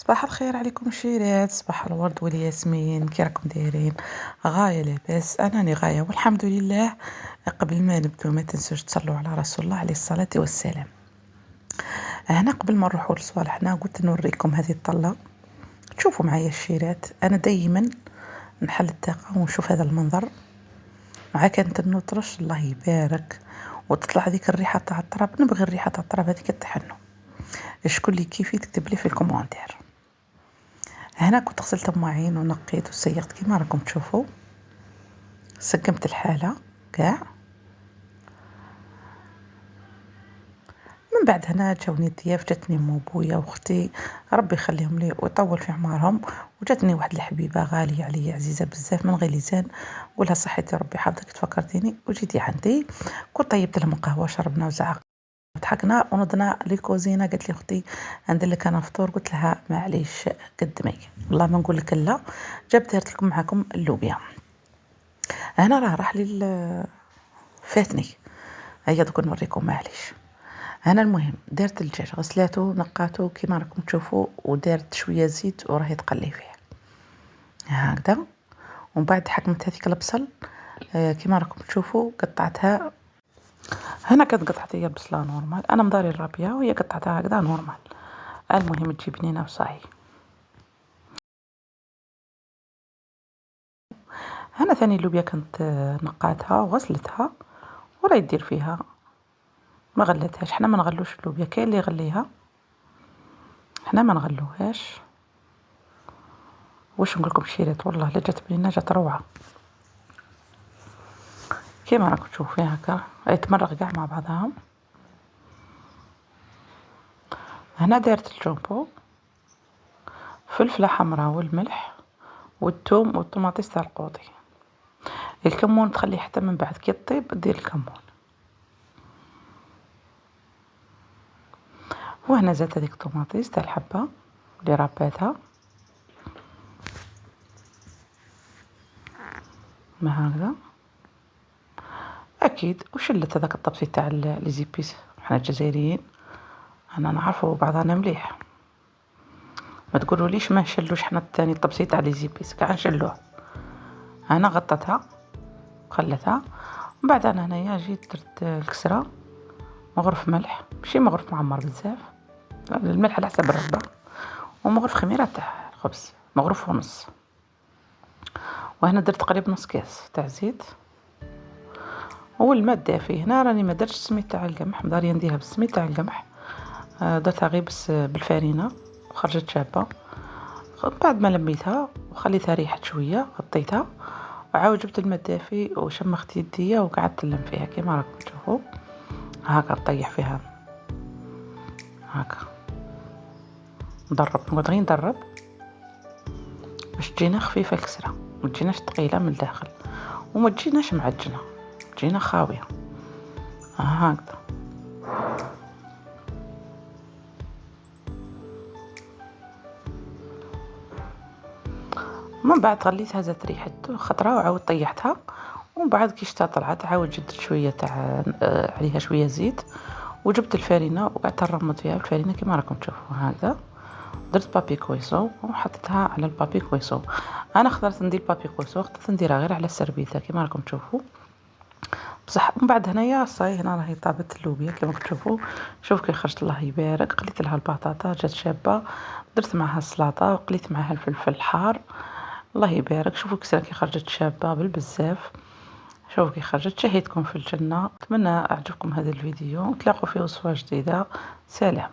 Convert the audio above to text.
صباح الخير عليكم الشيرات، صباح الورد والياسمين، كي راكم دايرين؟ غاية لاباس، انني غاية والحمد لله. قبل ما نبدو ما تنسوش تصلوا على رسول الله عليه الصلاة والسلام. هنا قبل ما نروحوا لصوالحنا قلت نوريكم هذه الطلة. تشوفوا معايا الشيرات، انا دايما نحل الطاقة ونشوف هذا المنظر مع كانت النطرش الله يبارك، وتطلع هذيك الريحة تاع الطراب. نبغي الريحة تاع الطراب هذيك تحنو. شكون اللي كيفي تكتب لي في الكومنتير. هنا كنت غسلت مواعين ونقيت وسيقت كيما راكم تشوفوا، سقمت الحالة كاع. من بعد هنا جاوني الضياف، جاتني مو بويا واختي ربي يخليهم لي ويطول في عمرهم، وجاتني واحد الحبيبه غاليه عليا عزيزه بزاف من غليزان، قولها صحتي ربي حافظك تفكرتيني وجيتي عندي. كنت طيبت لهم قهوه شربنا وزعق ضحكنا ونضنا للكوزينه. قالت لي اختي ندير لك انا فطور، قلت لها معليش قدمي والله ما نقول لك لا. جبت لكم معكم اللوبيا. هنا راح لي فاتني، هيا دوك نوريكم معليش. هنا المهم دارت الدجاج، غسلاتو نقاتو كيما راكم تشوفوا، ودارت شويه زيت وراهي تقلي فيه هكذا. ومن بعد حكمت هذيك البصل كيما راكم تشوفوا قطعتها. هنا كانت قطعت هي البصله نورمال، انا مداري الرابيه وهي قطعتها هكذا نورمال. المهم تجي بنينه وصاي. هنا ثاني اللوبيا كنت نقاتها وغسلتها وراهي دير فيها، ما غليتهاش. حنا ما نغلوش اللوبيا، كاين اللي يغليها، حنا ما نغلوهاش. واش نقول لكم شيرات، والله لا جات بنينه، جات روعه كيما راكم تشوفوا هكا. تمرغ كاع مع بعضها. هنا دارت الجامبو، فلفله حمراء والملح والثوم والطوماطيس تاع القوطي. الكمون تخليه حتى من بعد كي طيب دير الكمون. وهنا زادت هذيك الطوماطيس تاع الحبه اللي راباتها ما هكذا اكيد. وشلت هذاك الطبسي تاع لي زيبيس، حنا الجزائريين انا نعرفوا بعضنا مليح، ما تقولوا ليش ما نشلوش حنا الثاني الطبسي تاع لي زيبيس كاع نشلوه. انا غطيتها خلتها. ومن بعد انا هنايا جيت درت الكسره، مغرف ملح ماشي مغرف معمر بزاف، الملح على حسب الرغبه، ومغرف خميره تاع الخبز مغرف ونص. وهنا درت قريب نص كاس تاع زيت والماء دافي. هنا راني ما درتش السميد تاع القمح، مداريه نديرها بالسميد تاع القمح، درتها غير بس بالفارينه وخرجت شابه. بعد ما لميتها وخليتها ريحت شويه غطيتها، وعاود جبت الماء الدافي وشمخت يديا وقعدت نلم فيها كيما راكم تشوفوا هكا. نطيح فيها هكا، نضرب نقعد غير ندرب باش تجينا خفيفه الكسره، ما تجيناش ثقيله من الداخل وما تجيناش معجنه، تجينا خاويه هكذا. من بعد غليتها زادت ريحه خطره وعاود طيحتها. ومن بعد كي شتا طلعت عاود جدت شويه تاع عليها شويه زيت، وجبت الفارينه وقعدت نرمض فيها الفارينه كيما راكم تشوفوا هذا. درت بابي كويسو وحطيتها على البابي كويسو. انا اخترت ندير بابي كويسو، اخترت نديرها غير على السربيته كيما راكم تشوفوا بصح. من بعد هنايا صاي، هنا راهي طابت اللوبيا كيما راكم تشوفوا. شوف كي خرجت الله يبارك. قليت لها البطاطا جات شابه، درت معها السلطه وقليت معها الفلفل الحار الله يبارك. شوفوا كسره كي خرجت شابه بالبزاف. شوفوا كي خرجت. شهيتكم في الجنه. اتمنى اعجبكم هذا الفيديو، نتلاقوا في وصفه جديده. سلام.